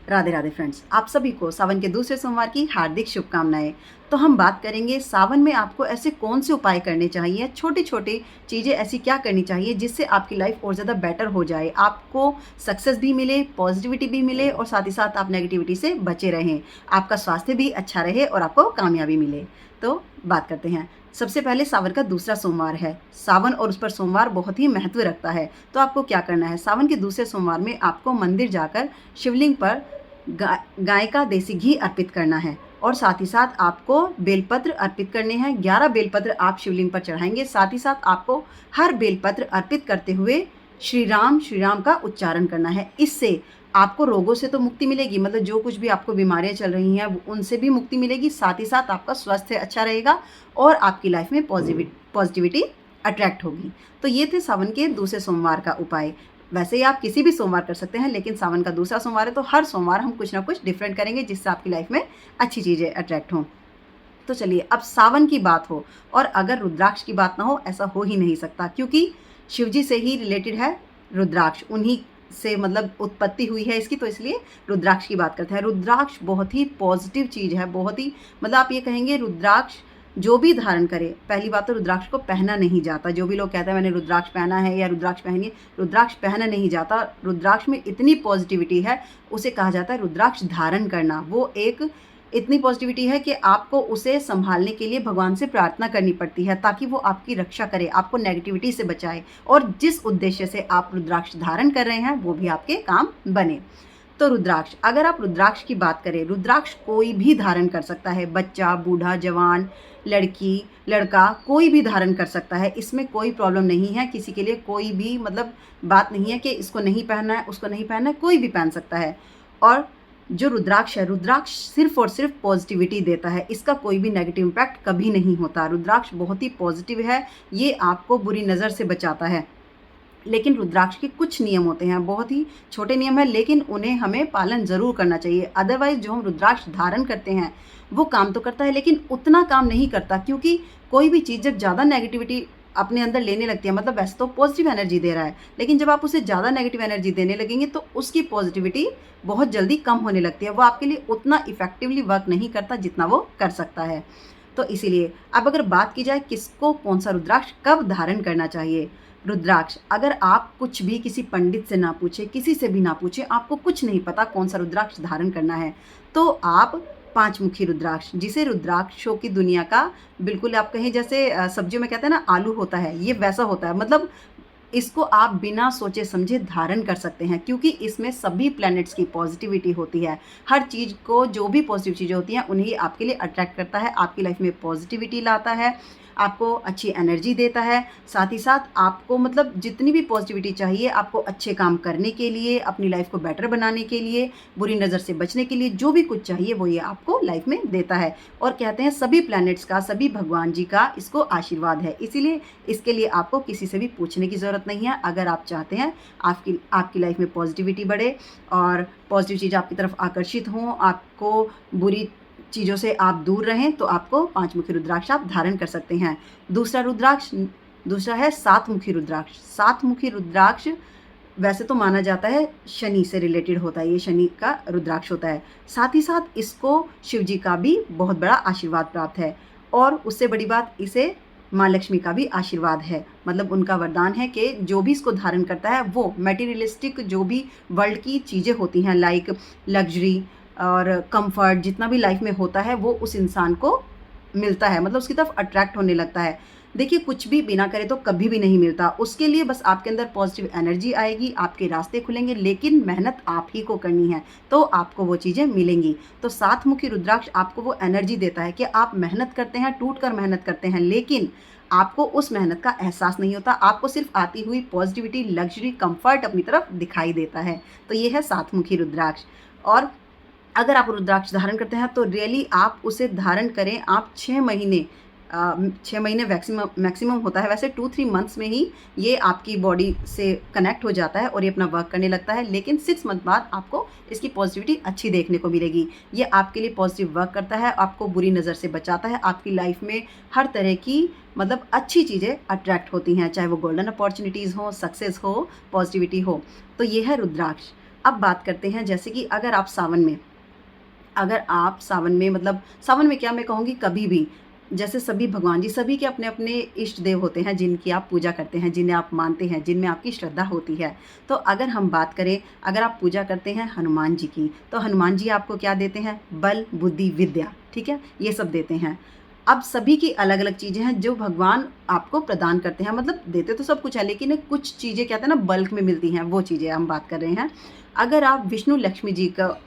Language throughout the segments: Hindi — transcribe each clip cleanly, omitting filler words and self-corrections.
राधे राधे फ्रेंड्स, आप सभी को सावन के दूसरे सोमवार की हार्दिक शुभकामनाएं। तो हम बात करेंगे सावन में आपको ऐसे कौन से उपाय करने चाहिए, छोटी छोटी चीज़ें ऐसी क्या करनी चाहिए जिससे आपकी लाइफ और ज़्यादा बेटर हो जाए, आपको सक्सेस भी मिले, पॉजिटिविटी भी मिले और साथ ही साथ आप नेगेटिविटी से बचे रहें, आपका स्वास्थ्य भी अच्छा रहे और आपको कामयाबी मिले। तो बात करते हैं। सबसे पहले सावन का दूसरा सोमवार है। सावन और उस पर सोमवार बहुत ही महत्व रखता है। तो आपको क्या करना है, सावन के दूसरे सोमवार में आपको मंदिर जाकर शिवलिंग पर गाय का देसी घी अर्पित करना है और साथ ही साथ आपको बेलपत्र अर्पित करने हैं। 11 बेलपत्र आप शिवलिंग पर चढ़ाएंगे। साथ ही साथ आपको हर बेलपत्र अर्पित करते हुए श्री राम का उच्चारण करना है। इससे आपको रोगों से तो मुक्ति मिलेगी, मतलब जो कुछ भी आपको बीमारियां चल रही हैं उनसे भी मुक्ति मिलेगी। साथ ही साथ आपका स्वास्थ्य अच्छा रहेगा और आपकी लाइफ में पॉजिटिविटी अट्रैक्ट होगी। तो ये थे सावन के दूसरे सोमवार का उपाय। वैसे ही आप किसी भी सोमवार कर सकते हैं, लेकिन सावन का दूसरा सोमवार है तो हर सोमवार हम कुछ ना कुछ डिफरेंट करेंगे जिससे आपकी लाइफ में अच्छी चीज़ें अट्रैक्ट हों। तो चलिए, अब सावन की बात हो और अगर रुद्राक्ष की बात ना हो, ऐसा हो ही नहीं सकता, क्योंकि शिवजी से ही रिलेटेड है रुद्राक्ष, उन्हीं से मतलब उत्पत्ति हुई है इसकी, तो इसलिए रुद्राक्ष की बात करते हैं। रुद्राक्ष बहुत ही पॉजिटिव चीज़ है, बहुत ही मतलब आप ये कहेंगे रुद्राक्ष जो भी धारण करे, पहली बात तो रुद्राक्ष को पहना नहीं जाता। जो भी लोग कहते हैं मैंने रुद्राक्ष पहना है या रुद्राक्ष पहनी है, रुद्राक्ष पहना नहीं जाता। रुद्राक्ष में इतनी पॉजिटिविटी है, उसे कहा जाता है रुद्राक्ष धारण करना। वो एक इतनी पॉजिटिविटी है कि आपको उसे संभालने के लिए भगवान से प्रार्थना करनी पड़ती है ताकि वो आपकी रक्षा करे, आपको नेगेटिविटी से बचाए और जिस उद्देश्य से आप रुद्राक्ष धारण कर रहे हैं वो भी आपके काम बने। तो रुद्राक्ष, अगर आप रुद्राक्ष की बात करें, रुद्राक्ष कोई भी धारण कर सकता है, बच्चा, बूढ़ा, जवान, लड़की, लड़का, कोई भी धारण कर सकता है। इसमें कोई प्रॉब्लम नहीं है, किसी के लिए कोई भी मतलब बात नहीं है कि इसको नहीं पहनना है, उसको नहीं पहनना है, कोई भी पहन सकता है। और जो रुद्राक्ष है, रुद्राक्ष सिर्फ और सिर्फ पॉजिटिविटी देता है, इसका कोई भी नेगेटिव इम्पैक्ट कभी नहीं होता। रुद्राक्ष बहुत ही पॉजिटिव है, ये आपको बुरी नज़र से बचाता है। लेकिन रुद्राक्ष के कुछ नियम होते हैं, बहुत ही छोटे नियम हैं, लेकिन उन्हें हमें पालन ज़रूर करना चाहिए। अदरवाइज जो हम रुद्राक्ष धारण करते हैं वो काम तो करता है लेकिन उतना काम नहीं करता, क्योंकि कोई भी चीज़ जब ज़्यादा नेगेटिविटी अपने अंदर लेने लगती है, मतलब वैसे तो पॉजिटिव एनर्जी दे रहा है, लेकिन जब आप उसे ज़्यादा नेगेटिव एनर्जी देने लगेंगे तो उसकी पॉजिटिविटी बहुत जल्दी कम होने लगती है, वो आपके लिए उतना इफेक्टिवली वर्क नहीं करता जितना वो कर सकता है। तो इसीलिए अब अगर बात की जाए किसको कौन सा रुद्राक्ष कब धारण करना चाहिए, रुद्राक्ष अगर आप कुछ भी किसी पंडित से ना पूछे, किसी से भी ना पूछे, आपको कुछ नहीं पता कौन सा रुद्राक्ष धारण करना है, तो आप पांचमुखी रुद्राक्ष, जिसे रुद्राक्षों की दुनिया का बिल्कुल आप कहें जैसे सब्जियों में कहते हैं ना आलू होता है, ये वैसा होता है। मतलब इसको आप बिना सोचे समझे धारण कर सकते हैं, क्योंकि इसमें सभी प्लैनेट्स की पॉजिटिविटी होती है। हर चीज़ को, जो भी पॉजिटिव चीज़ें होती हैं उन्हें आपके लिए अट्रैक्ट करता है, आपकी लाइफ में पॉजिटिविटी लाता है, आपको अच्छी एनर्जी देता है। साथ ही साथ आपको मतलब जितनी भी पॉजिटिविटी चाहिए आपको अच्छे काम करने के लिए, अपनी लाइफ को बेटर बनाने के लिए, बुरी नज़र से बचने के लिए, जो भी कुछ चाहिए वो ये आपको लाइफ में देता है। और कहते हैं सभी प्लैनेट्स का, सभी भगवान जी का इसको आशीर्वाद है, इसीलिए इसके लिए आपको किसी से भी पूछने की ज़रूरत नहीं है। अगर आप चाहते हैं आपकी लाइफ में पॉजिटिविटी बढ़े और पॉजिटिव चीज़ आपकी तरफ आकर्षित हों, आपको बुरी चीज़ों से आप दूर रहें, तो आपको पांचमुखी रुद्राक्ष आप धारण कर सकते हैं। दूसरा है सातमुखी रुद्राक्ष। सातमुखी रुद्राक्ष वैसे तो माना जाता है शनि से रिलेटेड होता है, ये शनि का रुद्राक्ष होता है। साथ ही साथ इसको शिव जी का भी बहुत बड़ा आशीर्वाद प्राप्त है और उससे बड़ी बात, इसे माँ लक्ष्मी का भी आशीर्वाद है। मतलब उनका वरदान है कि जो भी इसको धारण करता है वो मटेरियलिस्टिक जो भी वर्ल्ड की चीज़ें होती हैं, लाइक लग्जरी और कंफर्ट, जितना भी लाइफ में होता है वो उस इंसान को मिलता है, मतलब उसकी तरफ अट्रैक्ट होने लगता है। देखिए, कुछ भी बिना करे तो कभी भी नहीं मिलता, उसके लिए बस आपके अंदर पॉजिटिव एनर्जी आएगी, आपके रास्ते खुलेंगे, लेकिन मेहनत आप ही को करनी है तो आपको वो चीज़ें मिलेंगी। तो सातमुखी रुद्राक्ष आपको वो एनर्जी देता है कि आप मेहनत करते हैं, टूट कर मेहनत करते हैं, लेकिन आपको उस मेहनत का एहसास नहीं होता, आपको सिर्फ आती हुई पॉजिटिविटी, लग्जरी, कंफर्ट अपनी तरफ दिखाई देता है। तो ये है सातमुखी रुद्राक्ष। और अगर आप रुद्राक्ष धारण करते हैं तो रियली आप उसे धारण करें, आप 6 महीने 6 महीने मैक्सिमम होता है, वैसे 2-3 मंथ्स में ही ये आपकी बॉडी से कनेक्ट हो जाता है और ये अपना वर्क करने लगता है, लेकिन 6 मंथ बाद आपको इसकी पॉजिटिविटी अच्छी देखने को मिलेगी। ये आपके लिए पॉजिटिव वर्क करता है, आपको बुरी नज़र से बचाता है, आपकी लाइफ में हर तरह की मतलब अच्छी चीज़ें अट्रैक्ट होती हैं, चाहे वो गोल्डन अपॉर्चुनिटीज़ हो, सक्सेस हो, पॉजिटिविटी हो। तो ये है रुद्राक्ष। अब बात करते हैं जैसे कि अगर आप सावन में मतलब सावन में क्या मैं कहूँगी कभी भी, जैसे सभी भगवान जी सभी के अपने-अपने इष्ट देव होते हैं जिनकी आप पूजा करते हैं, जिन्हें आप मानते हैं, जिनमें आपकी श्रद्धा होती है। तो अगर हम बात करें, अगर आप पूजा करते हैं हनुमान जी की, तो हनुमान जी आपको क्या देते हैं? बल, बुद्धि, विद्या, ठीक है? ये सब देते हैं। अब सभी की अलग-अलग चीज़ें हैं जो भगवान आपको प्रदान करते हैं, मतलब देते तो सब कुछ है लेकिन कुछ चीज़ें कहते हैं ना बल्क में मिलती हैं, वो चीज़ें हम बात कर रहे हैं। अगर आप विष्णु लक्ष्मी जी का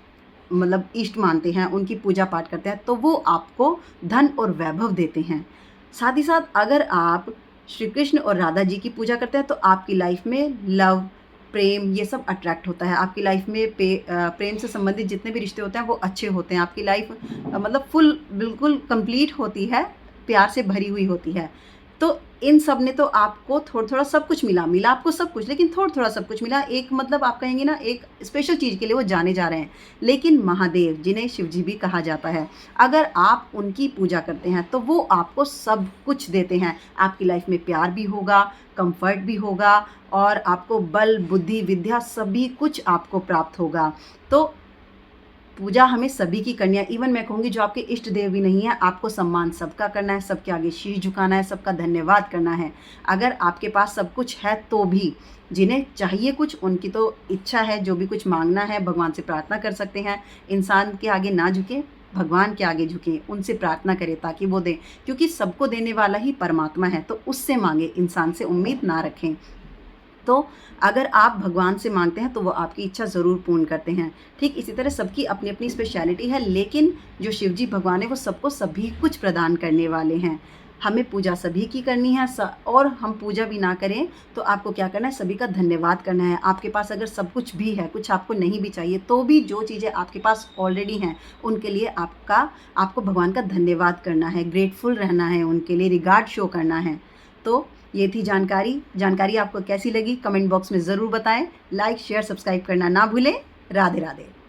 मतलब इष्ट मानते हैं, उनकी पूजा पाठ करते हैं, तो वो आपको धन और वैभव देते हैं। साथ ही साथ अगर आप श्री कृष्ण और राधा जी की पूजा करते हैं, तो आपकी लाइफ में लव, प्रेम ये सब अट्रैक्ट होता है। आपकी लाइफ में प्रेम से संबंधित जितने भी रिश्ते होते हैं, वो अच्छे होते हैं। आपकी लाइफ मतलब फुल बिल्कुल कंप्लीट होती है, प्यार से भरी हुई होती है। तो इन सब ने तो आपको थोड़ा-थोड़ा सब कुछ मिला आपको सब कुछ, लेकिन थोड़ा-थोड़ा सब कुछ मिला। एक मतलब आप कहेंगे ना एक स्पेशल चीज़ के लिए वो जाने जा रहे हैं। लेकिन महादेव जिन्हें शिव जी भी कहा जाता है, अगर आप उनकी पूजा करते हैं तो वो आपको सब कुछ देते हैं। आपकी लाइफ में प्यार भी होगा, कम्फ़र्ट भी होगा और आपको बल, बुद्धि, विद्या सभी कुछ आपको प्राप्त होगा। तो पूजा हमें सभी की करनी है। इवन मैं कहूँगी जो आपके इष्ट देव भी नहीं है, आपको सम्मान सबका करना है, सबके आगे शीश झुकाना है, सबका धन्यवाद करना है। अगर आपके पास सब कुछ है तो भी, जिन्हें चाहिए कुछ उनकी तो इच्छा है, जो भी कुछ माँगना है भगवान से प्रार्थना कर सकते हैं। इंसान के आगे ना झुकें, भगवान के आगे झुकें, उनसे प्रार्थना करें ताकि वो दें। क्योंकि सबको देने वाला ही परमात्मा है, तो उससे माँगे, इंसान से उम्मीद ना रखें। तो अगर आप भगवान से मांगते हैं तो वो आपकी इच्छा ज़रूर पूर्ण करते हैं। ठीक इसी तरह सबकी अपनी-अपनी स्पेशलिटी है, लेकिन जो शिव जी भगवान हैं वो सबको सभी कुछ प्रदान करने वाले हैं। हमें पूजा सभी की करनी है और हम पूजा भी ना करें तो आपको क्या करना है, सभी का धन्यवाद करना है। आपके पास अगर सब कुछ भी है, कुछ आपको नहीं भी चाहिए, तो भी जो चीज़ें आपके पास ऑलरेडी हैं, उनके लिए आपको भगवान का धन्यवाद करना है, ग्रेटफुल रहना है, उनके लिए रिगार्ड शो करना है। तो ये थी जानकारी आपको कैसी लगी कमेंट बॉक्स में ज़रूर बताएं। लाइक शेयर सब्सक्राइब करना ना भूलें। राधे राधे।